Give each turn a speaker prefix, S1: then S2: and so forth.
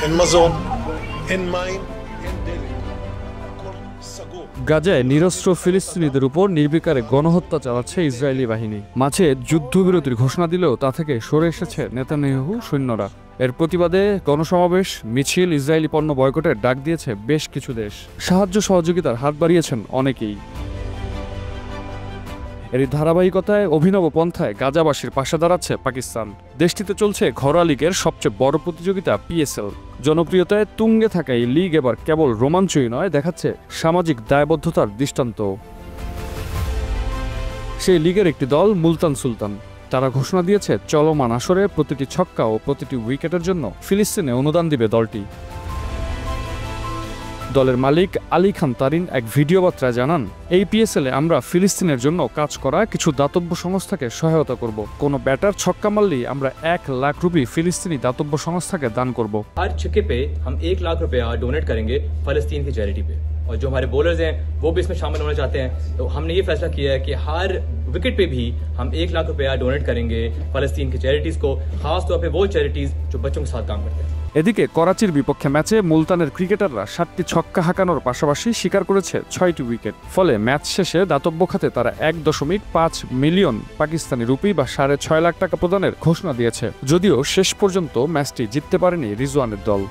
S1: in Mazon, in Mine, in Delhi.
S2: গাজায় নিরস্ত্র ফিলিস্তিনিদের উপর নির্বিকারে গণহত্যা চালাচ্ছে ইসরায়েলি বাহিনী। মাঝে যুদ্ধবিরতির ঘোষণা দিলেও তা থেকে সরে এসেছে নেতানিয়াহু সৈন্যরা। এর প্রতিবাদে গণসমাবেশ, মিছিল, ইসরায়েলি পণ্য বয়কটের ডাক দিয়েছে বেশ কিছু দেশ। সাহায্য সহযোগিতার হাত বাড়িয়েছেন অনেকেই। এর ধারাবাহিকতায় অভিনব পন্থায় গাজাবাসীর পাশে দাঁড়াচ্ছে পাকিস্তান। দেশটিতে চলছে ঘরোয়া লীগের সবচেয়ে বড় প্রতিযোগিতা PSL। জনপ্রিয়তায় তুঙ্গে থাকা এই লীগ এবার কেবল রোমাঞ্চই নয়, দেখাচ্ছে সামাজিক দায়বদ্ধতার দৃষ্টান্ত। সেই লীগের একটি দল মুলতান সুলতান। তারা ঘোষণা দিয়েছে চলমান আসরে প্রতিটি ছক্কা ও প্রতিটি উইকেটের জন্য ফিলিস্তিনে অনুদান দিবে দলটি। দলের মালিক আলী খান তারিন এক ভিডিও বার্তায় জানান, এই PSL-এ আমরা ফিলিস্তিনের জন্য কাজ করা কিছু দাতব্য সংস্থাকে সহায়তা করব। কোনো ব্যাটার ছক্কা মারলেই আমরা 1 লাখ রুপি ফিলিস্তিনি দাতব্য সংস্থাকে দান করব।
S3: हर छक्के पे हम 1 लाख रुपया डोनेट करेंगे फलस्तीन की चैरिटी पे। और जो हमारे बॉलर्स हैं वो भी इसमें शामिल होना चाहते हैं, तो हमने ये फैसला किया है कि हर विकेट पे भी हम 1 लाख रुपया डोनेट करेंगे फलस्तीन की चैरिटीज को, खास तौर पे वो चैरिटीज जो बच्चों के साथ काम करते हैं।
S2: এদিকে করাচির বিপক্ষে ম্যাচে মুলতানের ক্রিকেটাররা 7টি ছক্কা হাঁকানোর পাশাপাশি শিকার করেছে 6টি উইকেট। ফলে ম্যাচ শেষে দাতব্য খাতে তারা 1.5 মিলিয়ন পাকিস্তানি রুপি বা 6.5 লাখ টাকা প্রদানের ঘোষণা দিয়েছে। যদিও শেষ পর্যন্ত ম্যাচটি জিততে পারেনি রিজওয়ানের দল।